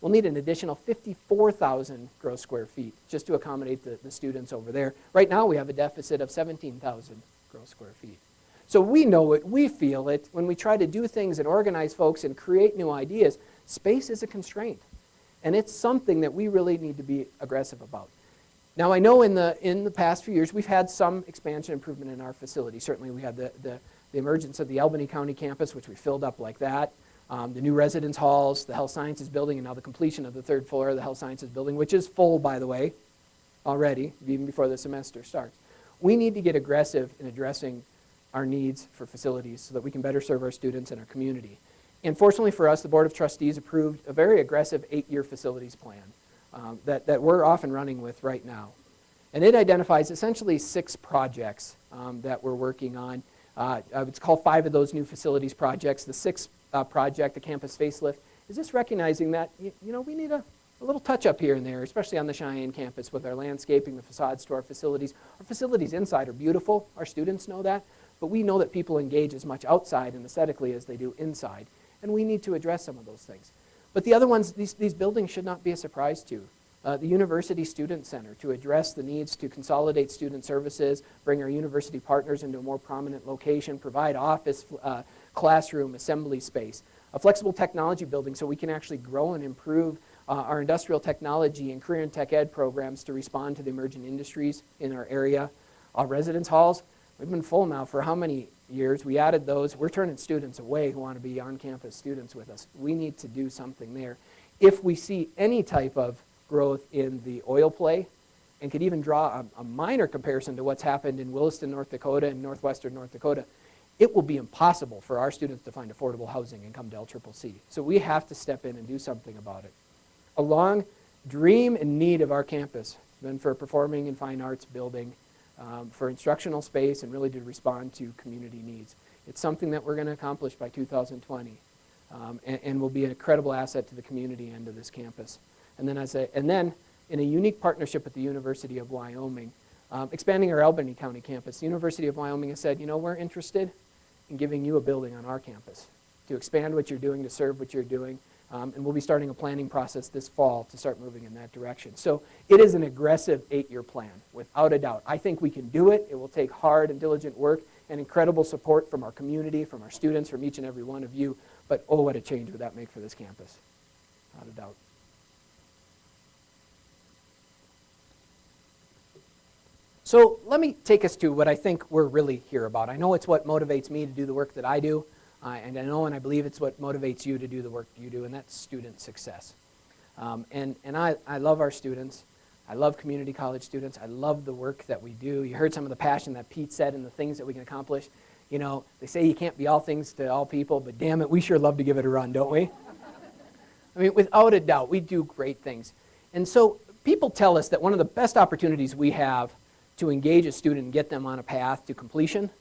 we'll need an additional 54,000 gross square feet just to accommodate the students over there. Right now we have a deficit of 17,000 gross square feet. So we know it, we feel it. When we try to do things and organize folks and create new ideas, space is a constraint. And it's something that we really need to be aggressive about. Now I know in the past few years we've had some expansion improvement in our facility. Certainly we had the emergence of the Albany County campus, which we filled up like that. The new residence halls, the health sciences building, and now the completion of the third floor of the health sciences building, which is full, by the way, already, even before the semester starts. We need to get aggressive in addressing our needs for facilities so that we can better serve our students and our community. And fortunately for us, the Board of Trustees approved a very aggressive 8-year facilities plan that we're off and running with right now. And it identifies essentially 6 projects that we're working on. I would call 5 of those new facilities projects. The 6th project, the campus facelift, is just recognizing that you know, we need a little touch up here and there, especially on the Cheyenne campus with our landscaping, the facades to our facilities. Our facilities inside are beautiful. Our students know that. But we know that people engage as much outside and aesthetically as they do inside. And we need to address some of those things. But the other ones, these buildings should not be a surprise to. The University Student Center, to address the needs to consolidate student services, bring our university partners into a more prominent location, provide office, classroom, assembly space. A flexible technology building so we can actually grow and improve our industrial technology and career and tech ed programs to respond to the emerging industries in our area. Our residence halls, we've been full now for how many years? We added those. We're turning students away who want to be on-campus students with us. We need to do something there. If we see any type of growth in the oil play, and could even draw a minor comparison to what's happened in Williston, North Dakota and northwestern North Dakota, it will be impossible for our students to find affordable housing and come to LCCC. So we have to step in and do something about it. A long dream and need of our campus has been for a performing and fine arts building, for instructional space, and really to respond to community needs. It's something that we're going to accomplish by 2020 and will be an incredible asset to the community and to this campus. And then in a unique partnership with the University of Wyoming, expanding our Albany County campus, the University of Wyoming has said, you know, we're interested in giving you a building on our campus to expand what you're doing, to serve what you're doing. And we'll be starting a planning process this fall to start moving in that direction. So it is an aggressive 8-year plan, without a doubt. I think we can do it. It will take hard and diligent work and incredible support from our community, from our students, from each and every one of you. But oh, what a change would that make for this campus, without a doubt. So let me take us to what I think we're really here about. I know it's what motivates me to do the work that I do. And I know and I believe it's what motivates you to do the work you do, and that's student success. And I love our students. I love community college students. I love the work that we do. You heard some of the passion that Pete said and the things that we can accomplish. You know, they say you can't be all things to all people, but damn it, we sure love to give it a run, don't we? I mean, without a doubt, we do great things. And so people tell us that one of the best opportunities we have to engage a student and get them on a path to completion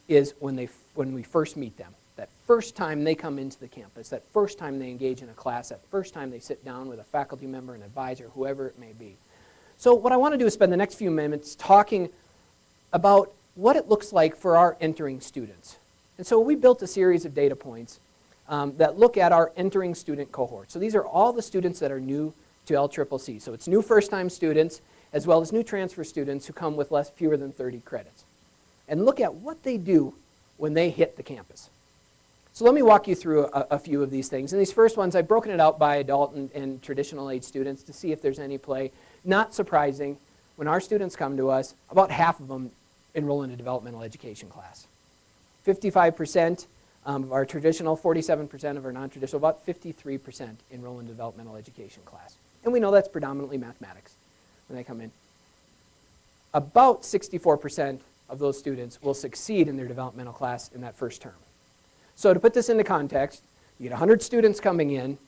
is when we first meet them. That first time they come into the campus, that first time they engage in a class, that first time they sit down with a faculty member, an advisor, whoever it may be. So what I want to do is spend the next few minutes talking about what it looks like for our entering students. And so we built a series of data points that look at our entering student cohort. So these are all the students that are new to LCCC. So it's new first-time students as well as new transfer students who come with fewer than 30 credits. And look at what they do when they hit the campus. So let me walk you through a few of these things. And these first ones, I've broken it out by adult and traditional age students to see if there's any play. Not surprising, when our students come to us, about half of them enroll in a developmental education class. 55% of our traditional, 47% of our non-traditional, about 53% enroll in a developmental education class. And we know that's predominantly mathematics when they come in. About 64% of those students will succeed in their developmental class in that first term. So to put this into context, you get 100 students coming in,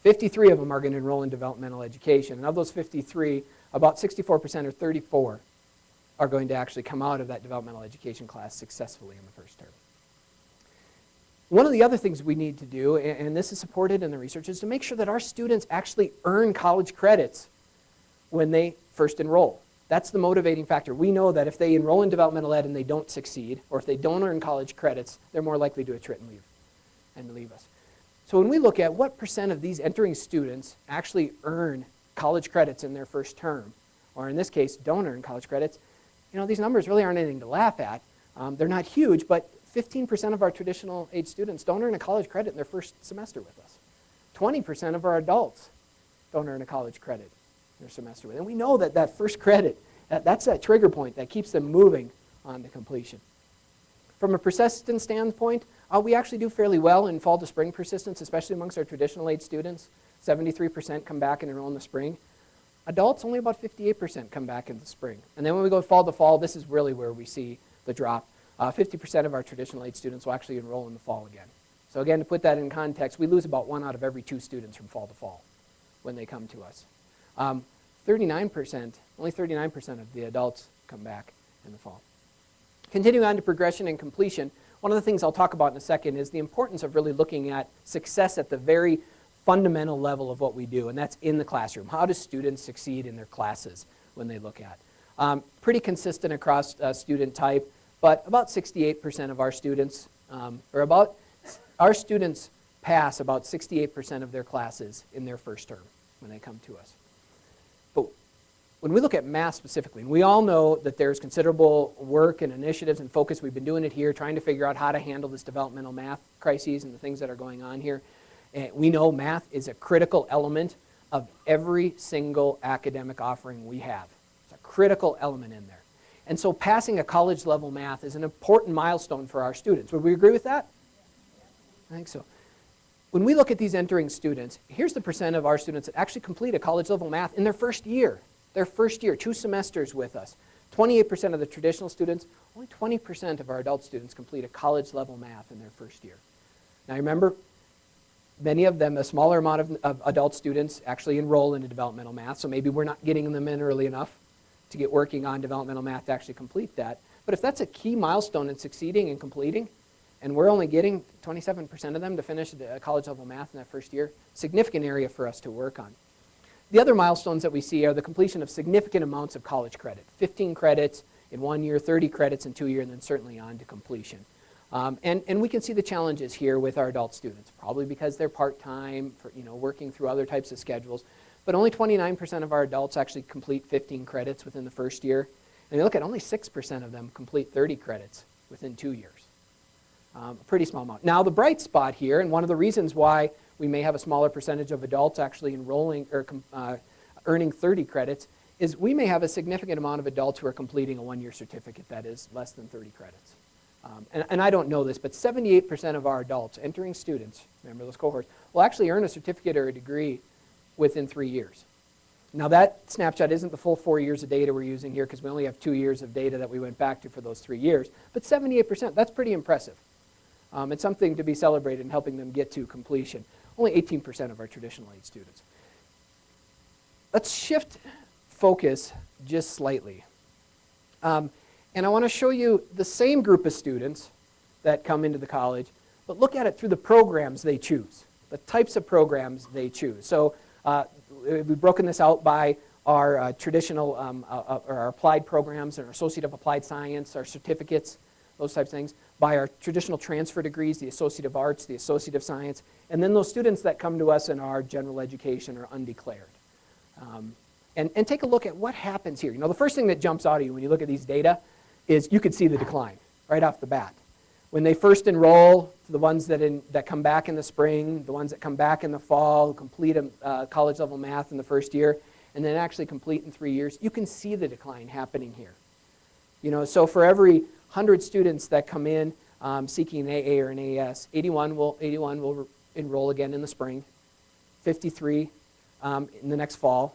53 of them are going to enroll in developmental education. And of those 53, about 64% or 34 are going to actually come out of that developmental education class successfully in the first term. One of the other things we need to do, and this is supported in the research, is to make sure that our students actually earn college credits when they first enroll. That's the motivating factor. We know that if they enroll in developmental ed and they don't succeed, or if they don't earn college credits, they're more likely to attrit and leave us. So when we look at what percent of these entering students actually earn college credits in their first term, or in this case, don't earn college credits, these numbers really aren't anything to laugh at. They're not huge, but 15% of our traditional age students don't earn a college credit in their first semester with us. 20% of our adults don't earn a college credit in their semester with us. And we know that that first credit, that's that trigger point that keeps them moving on to completion. From a persistence standpoint, we actually do fairly well in fall to spring persistence, especially amongst our traditional age students. 73% come back and enroll in the spring. Adults, only about 58% come back in the spring. And then when we go fall to fall, this is really where we see the drop. 50% of our traditional age students will actually enroll in the fall again. So again, to put that in context, we lose about 1 out of every 2 students from fall to fall when they come to us. 39%, only 39% of the adults come back in the fall. Continuing on to progression and completion, one of the things I'll talk about in a second is the importance of really looking at success at the very fundamental level of what we do, and that's in the classroom. How do students succeed in their classes when they look at? Pretty consistent across student type, but about 68% of our students, our students pass about 68% of their classes in their first term when they come to us. But when we look at math specifically, and we all know that there's considerable work and initiatives and focus, we've been doing it here, trying to figure out how to handle this developmental math crises and the things that are going on here. And we know math is a critical element of every single academic offering we have. It's a critical element in there. And so passing a college level math is an important milestone for our students. Would we agree with that? I think so. When we look at these entering students, here's the percent of our students that actually complete a college level math in their first year. Their first year, 2 semesters with us. 28% of the traditional students, only 20% of our adult students complete a college level math in their first year. Now remember, many of them, a smaller amount of adult students actually enroll into developmental math, so maybe we're not getting them in early enough to get working on developmental math to actually complete that. But if that's a key milestone in succeeding and completing, and we're only getting 27% of them to finish a college level math in that first year, significant area for us to work on. The other milestones that we see are the completion of significant amounts of college credit. 15 credits in 1 year, 30 credits in 2 years, and then certainly on to completion. And we can see the challenges here with our adult students, probably because they're part-time, working through other types of schedules. But only 29% of our adults actually complete 15 credits within the first year. And you look at only 6% of them complete 30 credits within 2 years. A pretty small amount. Now the bright spot here, and one of the reasons why we may have a smaller percentage of adults actually enrolling or earning 30 credits, is we may have a significant amount of adults who are completing a 1-year certificate that is less than 30 credits. And I don't know this, but 78% of our adults, entering students, remember those cohorts, will actually earn a certificate or a degree within 3 years. Now that snapshot isn't the full 4 years of data we're using here because we only have 2 years of data that we went back to for those 3 years, but 78%, that's pretty impressive. It's something to be celebrated in helping them get to completion. Only 18% of our traditional age students. Let's shift focus just slightly. And I want to show you the same group of students that come into the college, but look at it through the programs they choose, the types of programs they choose. So we've broken this out by our traditional or our applied programs, our Associate of Applied Science, our certificates, those types of things, by our traditional transfer degrees, the Associate of Arts, the Associate of Science, and then those students that come to us in our general education or undeclared. And take a look at what happens here. The first thing that jumps out at you when you look at these data is you could see the decline right off the bat. When they first enroll, the ones that come back in the spring, the ones that come back in the fall, complete a college level math in the first year, and then actually complete in 3 years, you can see the decline happening here. So for every 100 students that come in seeking an AA or an AS, 81 will enroll again in the spring, 53 in the next fall,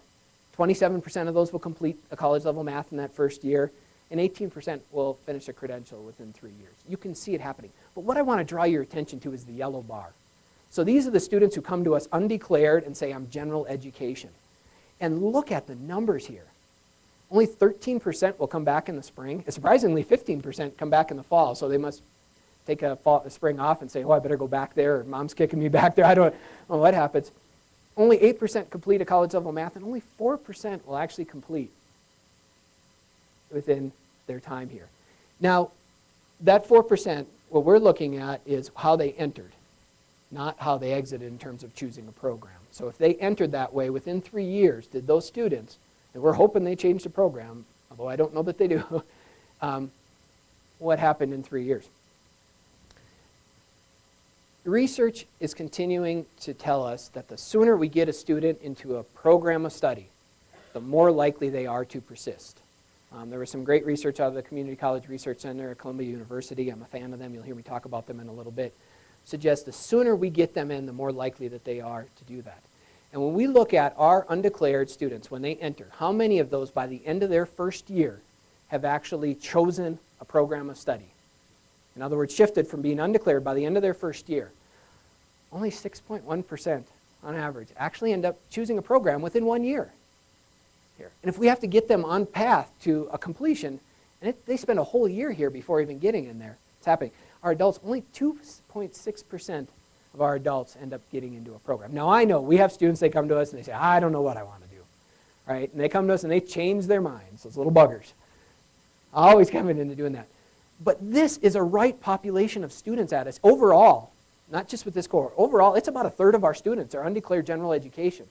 27% of those will complete a college level math in that first year, and 18% will finish a credential within 3 years. You can see it happening. But what I want to draw your attention to is the yellow bar. So these are the students who come to us undeclared and say, I'm general education. And look at the numbers here. Only 13% will come back in the spring. Surprisingly, 15% come back in the fall. So they must take a spring off and say, oh, I better go back there, or mom's kicking me back there. I don't know what happens. Only 8% complete a college level math, and only 4% will actually complete within their time here. Now, that 4%, what we're looking at is how they entered. not how they exited in terms of choosing a program. So if they entered that way within 3 years, did those students, and we're hoping they change the program, although I don't know that they do, what happened in 3 years? Research is continuing to tell us that the sooner we get a student into a program of study, the more likely they are to persist. There was some great research out of the Community College Research Center at Columbia University. I'm a fan of them. You'll hear me talk about them in a little bit. Suggests the sooner we get them in, the more likely that they are to do that. And when we look at our undeclared students, when they enter, how many of those by the end of their first year have actually chosen a program of study? In other words, shifted from being undeclared by the end of their first year. Only 6.1% on average actually end up choosing a program within 1 year. Here. And if we have to get them on path to a completion, and they spend a whole year here before even getting in there, it's happening. Our adults, only 2.6% of our adults end up getting into a program. Now I know we have students, they come to us and they say, I don't know what I want to do. Right? And they come to us and they change their minds, those little buggers. Always coming into doing that. But this is a right population of students at us overall, not just with this cohort. Overall, it's about 1/3 of our students are undeclared general education.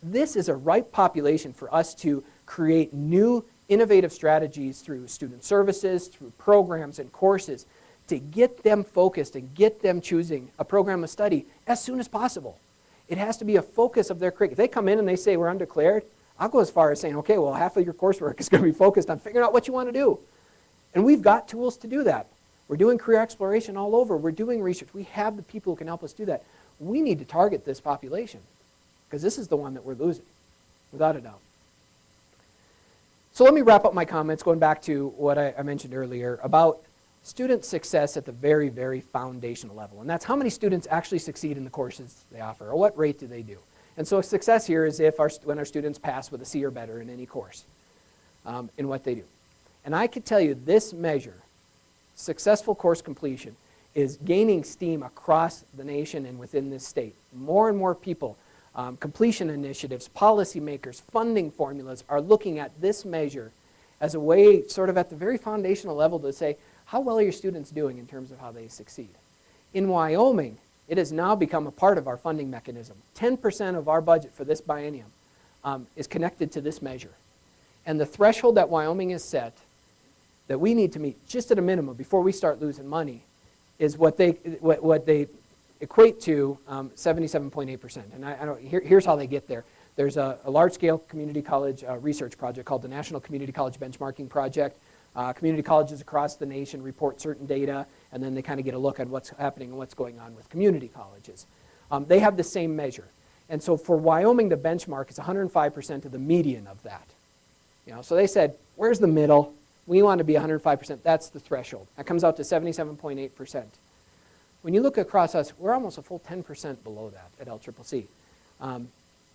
This is a ripe population for us to create new innovative strategies through student services, through programs and courses to get them focused and get them choosing a program of study as soon as possible. It has to be a focus of their curriculum. If they come in and they say we're undeclared, I'll go as far as saying, okay, well, half of your coursework is going to be focused on figuring out what you want to do. And we've got tools to do that. We're doing career exploration all over. We're doing research. We have the people who can help us do that. We need to target this population, because this is the one that we're losing, without a doubt. So let me wrap up my comments going back to what I mentioned earlier about student success at the very, very foundational level. And that's how many students actually succeed in the courses they offer, or what rate do they do. And so success here is when our students pass with a C or better in any course in what they do. And I could tell you this measure, successful course completion, is gaining steam across the nation and within this state. More and more people, completion initiatives, policymakers, funding formulas are looking at this measure as a way sort of at the very foundational level to say, how well are your students doing in terms of how they succeed? In Wyoming, it has now become a part of our funding mechanism. 10% of our budget for this biennium is connected to this measure. And the threshold that Wyoming has set that we need to meet just at a minimum before we start losing money is what they equate to 77.8%. And here's how they get there. There's a large-scale community college research project called the National Community College Benchmarking Project. Community colleges across the nation report certain data, and then they kind of get a look at what's happening and what's going on with community colleges. They have the same measure. And so for Wyoming, the benchmark is 105% of the median of that. So they said, where's the middle? We want to be 105%. That's the threshold. That comes out to 77.8%. When you look across us, we're almost a full 10% below that at LCCC. And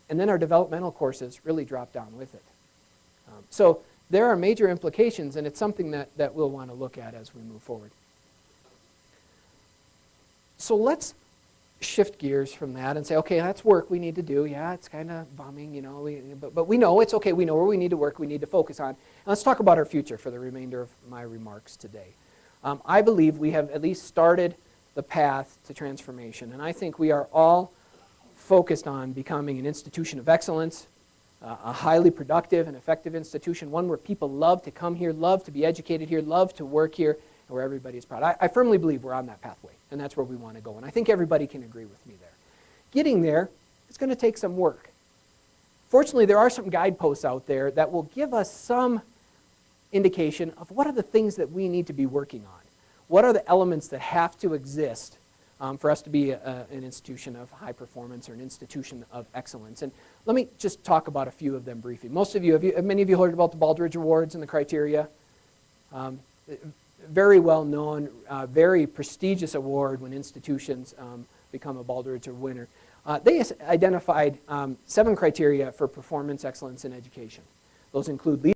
then our developmental courses really drop down with it. So there are major implications, and it's something that we'll want to look at as we move forward. So let's shift gears from that and say, okay, that's work we need to do. Yeah, it's kind of bumming, but we know it's okay. We know where we need to work, we need to focus on. And let's talk about our future for the remainder of my remarks today. I believe we have at least started the path to transformation, and I think we are all focused on becoming an institution of excellence, a highly productive and effective institution, one where people love to come here, love to be educated here, love to work here, and where everybody is proud. I firmly believe we're on that pathway, and that's where we want to go, and I think everybody can agree with me there. Getting there is going to take some work. Fortunately, there are some guideposts out there that will give us some indication of what are the things that we need to be working on. What are the elements that have to exist for us to be an institution of high performance or an institution of excellence? And let me just talk about a few of them briefly. Many of you heard about the Baldrige Awards and the criteria. Very well known, very prestigious award when institutions become a Baldrige winner. They identified 7 criteria for performance excellence in education. Those include